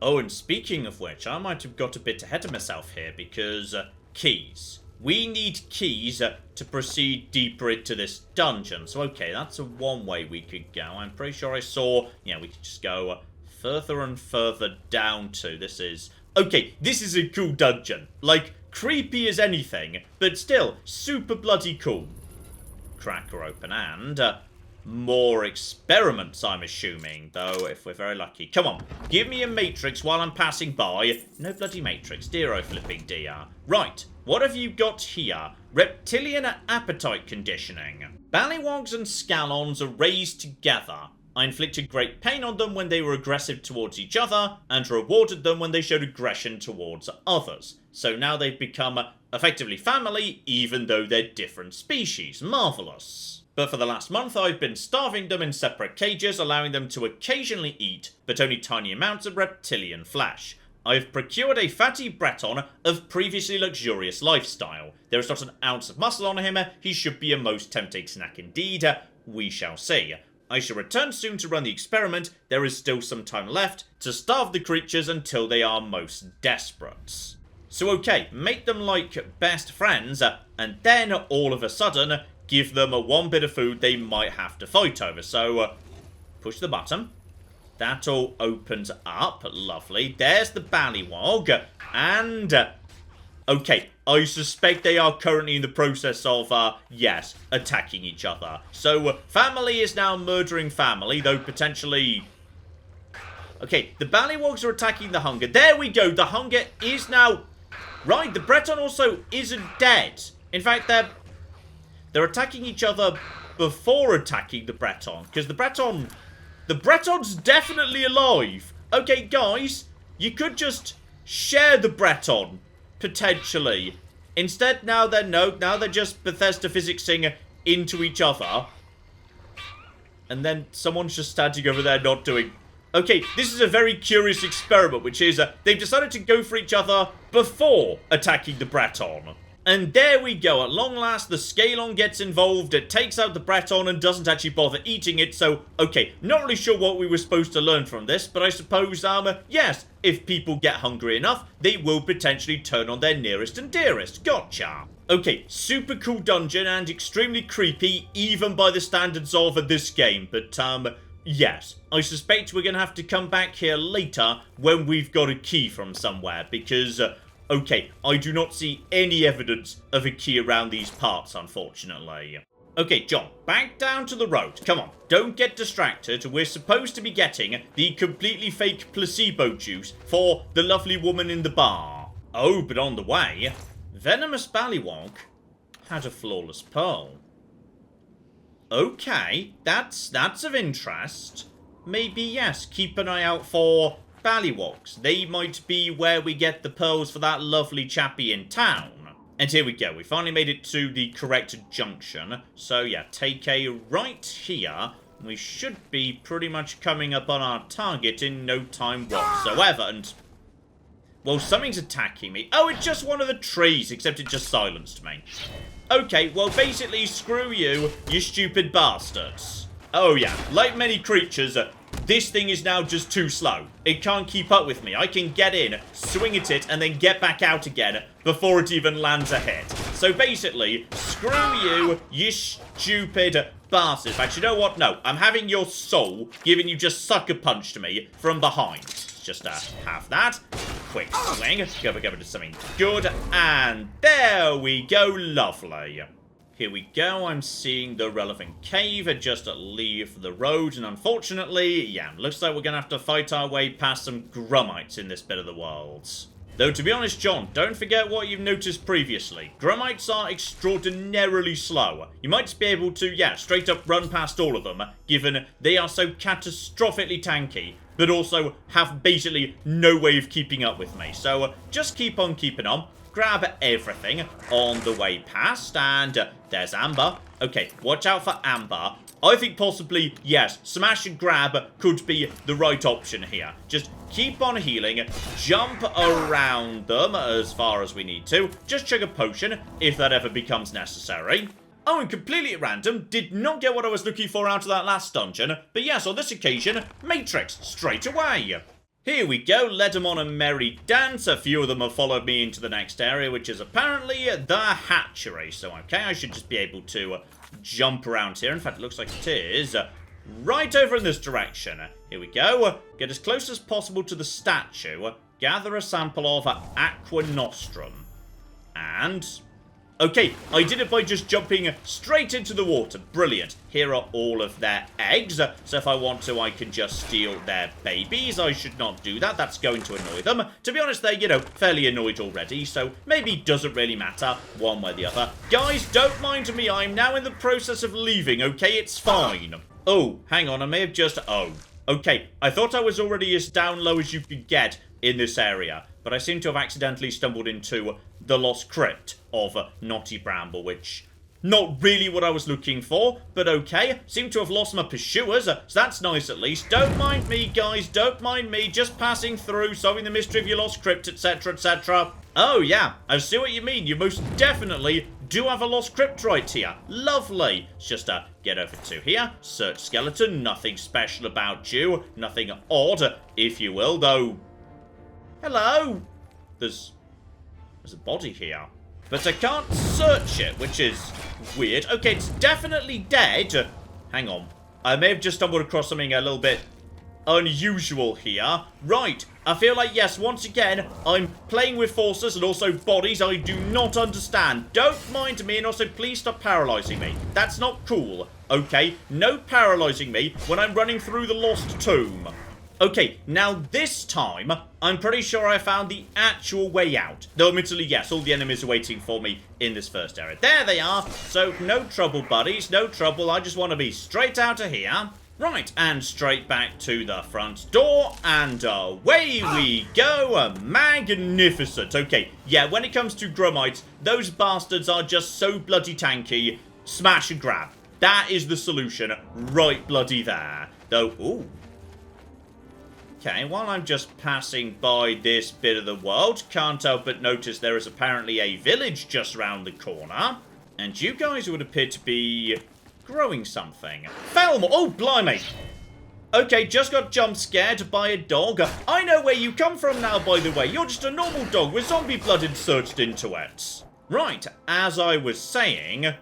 Speaker 1: Oh, and speaking of which, I might have got a bit ahead of myself here, because keys. We need keys to proceed deeper into this dungeon. So, okay, that's one way we could go. I'm pretty sure I saw, yeah, we could just go further and further down to. This is, okay, this is a cool dungeon. Like, creepy as anything, but still, super bloody cool. Cracker open and more experiments, I'm assuming, though, if we're very lucky. Come on, give me a matrix while I'm passing by. No bloody matrix, dear oh flipping dear. Right, what have you got here? Reptilian appetite conditioning. Ballywogs and scallons are raised together. I inflicted great pain on them when they were aggressive towards each other, and rewarded them when they showed aggression towards others. So now they've become effectively family, even though they're different species. Marvellous. But for the last month, I've been starving them in separate cages, allowing them to occasionally eat, but only tiny amounts of reptilian flesh. I've procured a fatty Breton of previously luxurious lifestyle. There is not an ounce of muscle on him. He should be a most tempting snack indeed. We shall see. I shall return soon to run the experiment. There is still some time left to starve the creatures until they are most desperate. So okay, make them like best friends, and then all of a sudden, give them one bit of food they might have to fight over. So, push the button. That all opens up. Lovely. There's the Ballywog. And, okay, I suspect they are currently in the process of, yes, attacking each other. So, family is now murdering family, though potentially... Okay, the Ballywogs are attacking the Hunger. There we go. The Hunger is now... Right, the Breton also isn't dead. In fact, they're attacking each other before attacking the Breton. Because the Breton's definitely alive. Okay, guys, you could just share the Breton, potentially. Instead, now they're just Bethesda physicsing into each other. And then someone's just standing over there not doing... Okay, this is a very curious experiment, which is they've decided to go for each other before attacking the Breton. And there we go, at long last the Scalon gets involved, it takes out the Breton and doesn't actually bother eating it, so, okay, not really sure what we were supposed to learn from this, but I suppose, yes, if people get hungry enough, they will potentially turn on their nearest and dearest, gotcha. Okay, super cool dungeon and extremely creepy, even by the standards of this game, but, yes, I suspect we're gonna have to come back here later when we've got a key from somewhere, because, okay, I do not see any evidence of a key around these parts, unfortunately. Okay, John, back down to the road. Come on, don't get distracted. We're supposed to be getting the completely fake placebo juice for the lovely woman in the bar. Oh, but on the way, Venomous Ballywog had a flawless pearl. Okay, that's of interest. Maybe, yes, keep an eye out for Ballywogs. They might be where we get the pearls for that lovely chappie in town. And here we go. We finally made it to the correct junction. So, yeah, take a right here. we should be pretty much coming up on our target in no time whatsoever, and... well, something's attacking me. Oh, it's just one of the trees, except it just silenced me. Okay, well, basically, screw you, you stupid bastards. Oh, yeah, like many creatures, this thing is now just too slow. It can't keep up with me. I can get in, swing at it, and then get back out again before it even lands a hit. So basically, screw you, you stupid bastard. In fact, you know what? No, I'm having your soul giving you just sucker punched me from behind. Just have that. Quick swing. Go to something good. And there we go. Lovely. Here we go. I'm seeing the relevant cave. Just leave the road. And unfortunately, yeah, looks like we're going to have to fight our way past some grummites in this bit of the world. Though, to be honest, John, don't forget what you've noticed previously. Grummites are extraordinarily slow. You might just be able to, yeah, straight up run past all of them, given they are so catastrophically tanky, but also have basically no way of keeping up with me. So, just keep on keeping on. Grab everything on the way past, and there's Amber. Okay, watch out for Amber. I think possibly, yes, smash and grab could be the right option here. Just keep on healing, jump around them as far as we need to. Just chug a potion if that ever becomes necessary. Oh, and completely at random, did not get what I was looking for out of that last dungeon. But yes, on this occasion, Matrix, straight away. Here we go, led them on a merry dance. A few of them have followed me into the next area, which is apparently the hatchery. So, okay, I should just be able to jump around here. In fact, it looks like it is right over in this direction. Here we go. Get as close as possible to the statue. Gather a sample of Aqua Nostrum. And... okay, I did it by just jumping straight into the water. Brilliant. Here are all of their eggs. So if I want to, I can just steal their babies. I should not do that. That's going to annoy them. To be honest, they're, you know, fairly annoyed already. So maybe it doesn't really matter one way or the other. Guys, don't mind me. I'm now in the process of leaving, okay? It's fine. Oh, hang on. I may have just... oh, okay. I thought I was already as down low as you could get in this area. But I seem to have accidentally stumbled into the Lost Crypt of Knotty Bramble, which... not really what I was looking for, but okay. Seem to have lost my pursuers, so that's nice at least. Don't mind me, guys, don't mind me. Just passing through, solving the mystery of your Lost Crypt, etc., etc. Oh, yeah, I see what you mean. You most definitely do have a Lost Crypt right here. Lovely. Let's just get over to here. Search skeleton. Nothing special about you. Nothing odd, if you will, though... hello? There's a body here. But I can't search it, which is weird. Okay, it's definitely dead. Hang on. I may have just stumbled across something a little bit unusual here. Right. I feel like, yes, once again, I'm playing with forces and also bodies I do not understand. Don't mind me, and also please stop paralyzing me. That's not cool. Okay? No paralyzing me when I'm running through the lost tomb. Okay, now this time, I'm pretty sure I found the actual way out. Though admittedly, yes, all the enemies are waiting for me in this first area. There they are. So, no trouble, buddies, no trouble. I just want to be straight out of here. Right, and straight back to the front door, and away we go. Magnificent. Okay, yeah, when it comes to grummites, those bastards are just so bloody tanky. Smash and grab. That is the solution right bloody there. Though, ooh. Okay, while I'm just passing by this bit of the world, can't help but notice there is apparently a village just round the corner. And you guys would appear to be growing something. Felmore! Oh, blimey! Okay, just got jump scared by a dog. I know where you come from now, by the way. You're just a normal dog with zombie blood inserted into it. Right, as I was saying...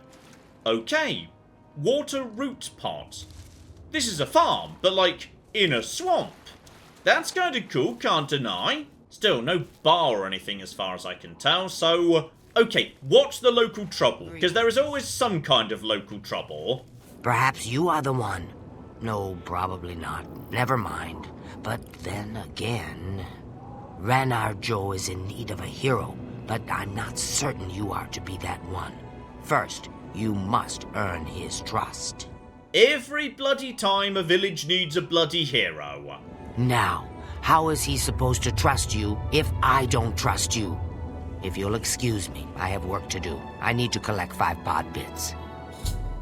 Speaker 1: okay, water root pot. This is a farm, but like, in a swamp. That's kind of cool, can't deny. Still, no bar or anything as far as I can tell, so... okay, what's the local trouble? Because there is always some kind of local trouble.
Speaker 8: Perhaps you are the one. No, probably not. Never mind. But then again... Ranar Joe is in need of a hero, but I'm not certain you are to be that one. First, you must earn his trust.
Speaker 1: Every bloody time a village needs a bloody hero.
Speaker 8: Now, how is he supposed to trust you if I don't trust you? If you'll excuse me, I have work to do. I need to collect 5 pod bits.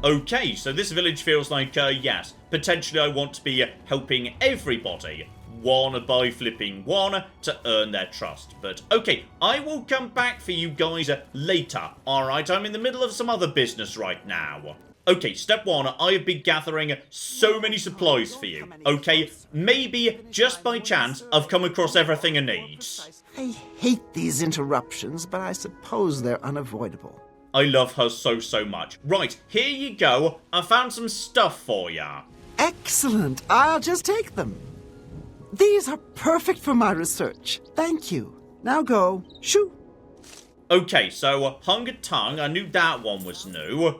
Speaker 1: Okay, so this village feels like, yes, potentially I want to be helping everybody. One by flipping one to earn their trust. But okay, I will come back for you guys later. Alright, I'm in the middle of some other business right now. Okay, step one, I have been gathering so many supplies for you. Okay, maybe, just by chance, I've come across everything I need.
Speaker 4: I hate these interruptions, but I suppose they're unavoidable.
Speaker 1: I love her so much. Right, here you go. I found some stuff for ya.
Speaker 4: Excellent. I'll just take them. These are perfect for my research. Thank you. Now go. Shoo.
Speaker 1: Okay, so Hunger Tongue, I knew that one was new.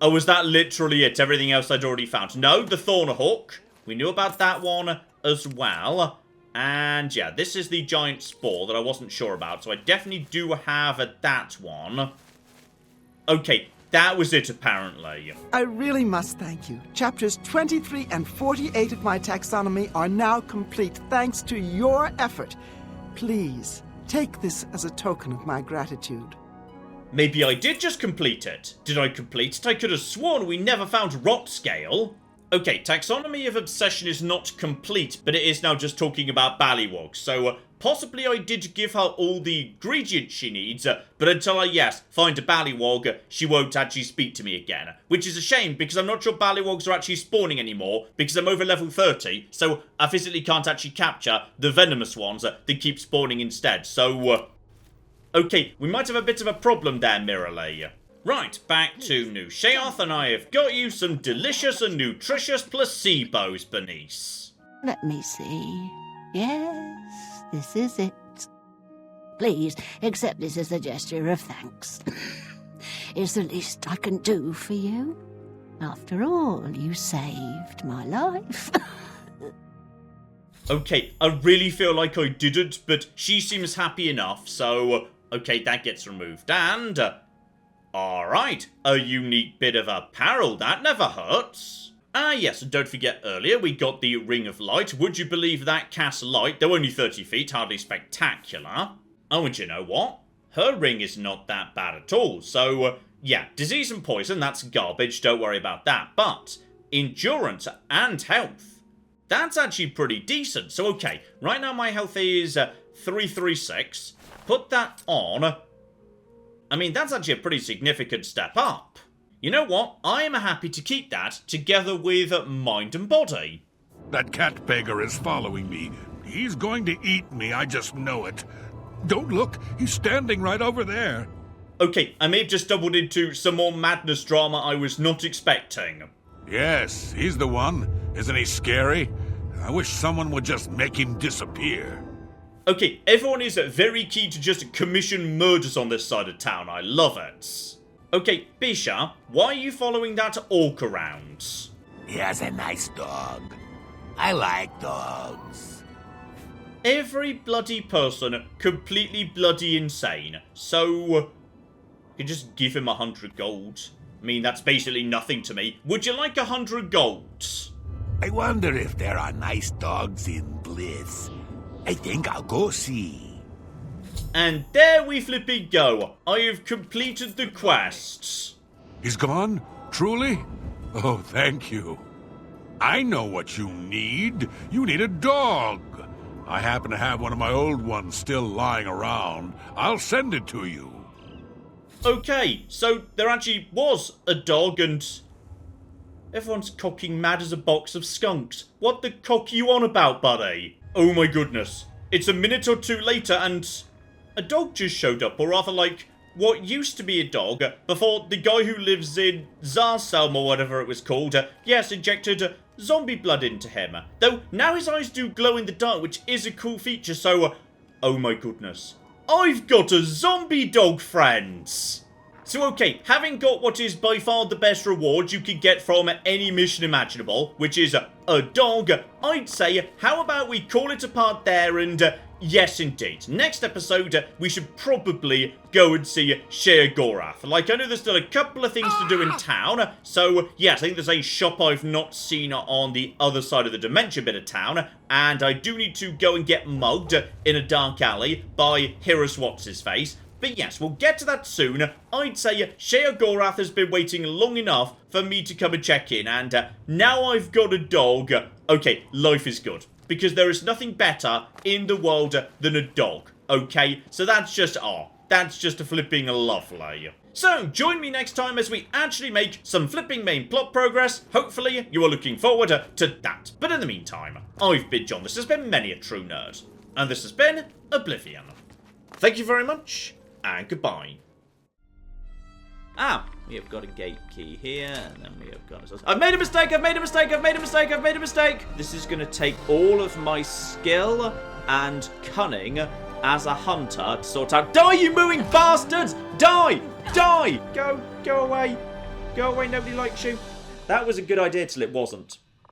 Speaker 1: Oh, was that literally it? Everything else I'd already found? No, the Thornhawk. We knew about that one as well. And yeah, this is the giant spore that I wasn't sure about. So I definitely do have that one. Okay, that was it apparently.
Speaker 4: I really must thank you. Chapters 23 and 48 of my taxonomy are now complete thanks to your effort. Please, take this as a token of my gratitude.
Speaker 1: Maybe I did just complete it. Did I complete it? I could have sworn we never found Rot Scale. Okay, Taxonomy of Obsession is not complete, but it is now just talking about Ballywog. So possibly I did give her all the ingredients she needs, but until I, yes, find a Ballywog, she won't actually speak to me again. Which is a shame, because I'm not sure Ballywogs are actually spawning anymore, because I'm over level 30, so I physically can't actually capture the venomous ones that keep spawning instead. So, okay, we might have a bit of a problem there, Mirrorley. Right, back to New Sheoth, and I have got you some delicious and nutritious placebos, Bernice.
Speaker 3: Let me see. Yes, this is it. Please accept this as a gesture of thanks. It's the least I can do for you. After all, you saved my life.
Speaker 1: Okay, I really feel like I didn't, but she seems happy enough, so okay, that gets removed. And alright, a unique bit of apparel, that never hurts. Ah yes, and don't forget earlier we got the Ring of Light. Would you believe that casts light? They're only 30 feet, hardly spectacular. Oh, and you know what? Her ring is not that bad at all. So, yeah, disease and poison, that's garbage, don't worry about that. But endurance and health, that's actually pretty decent. So, okay, right now my health is 336. Put that on. I mean, that's actually a pretty significant step up. You know what? I am happy to keep that together with mind and body.
Speaker 2: That cat beggar is following me. He's going to eat me, I just know it. Don't look, he's standing right over there.
Speaker 1: Okay, I may have just stumbled into some more madness drama I was not expecting.
Speaker 2: Yes, he's the one. Isn't he scary? I wish someone would just make him disappear.
Speaker 1: Okay, everyone is very keen to just commission murders on this side of town. I love it. Okay, Bisha, why are you following that orc around?
Speaker 5: He has a nice dog. I like dogs.
Speaker 1: Every bloody person completely bloody insane. So, you just give him 100 gold. I mean, that's basically nothing to me. Would you like 100 gold?
Speaker 5: I wonder if there are nice dogs in Bliss. I think I'll go see.
Speaker 1: And there we flipping go. I have completed the quest.
Speaker 2: He's gone? Truly? Oh, thank you. I know what you need. You need a dog. I happen to have one of my old ones still lying around. I'll send it to you.
Speaker 1: Okay, so there actually was a dog and everyone's cocking mad as a box of skunks. What the cock are you on about, buddy? Oh my goodness. It's a minute or two later and a dog just showed up, or rather like what used to be a dog before the guy who lives in Zarselm or whatever it was called, yes, injected zombie blood into him. Though now his eyes do glow in the dark, which is a cool feature, so oh my goodness. I've got a zombie dog, friends! So okay, having got what is by far the best reward you could get from any mission imaginable, which is a dog, I'd say, how about we call it a part there and yes indeed. Next episode, we should probably go and see Sheoth. Like, I know there's still a couple of things to do in town, so yeah, I think there's a shop I've not seen on the other side of the dementia bit of town, and I do need to go and get mugged in a dark alley by Hirus What's-His-Face. But yes, we'll get to that soon. I'd say Sheoth has been waiting long enough for me to come and check in, and now I've got a dog. Okay, life is good, because there is nothing better in the world than a dog, okay? So that's just a flipping lovely. So, join me next time as we actually make some flipping main plot progress. Hopefully, you are looking forward to that. But in the meantime, I've been John, this has been Many a True Nerd, and this has been Oblivion. Thank you very much, and goodbye.
Speaker 9: Ah, we have got a gate key here, and then we have got... I've made a mistake, I've made a mistake, I've made a mistake, I've made a mistake! This is going to take all of my skill and cunning as a hunter to sort out... Die, you mooing bastards! Die! Die! Go away. Go away, nobody likes you. That was a good idea till it wasn't.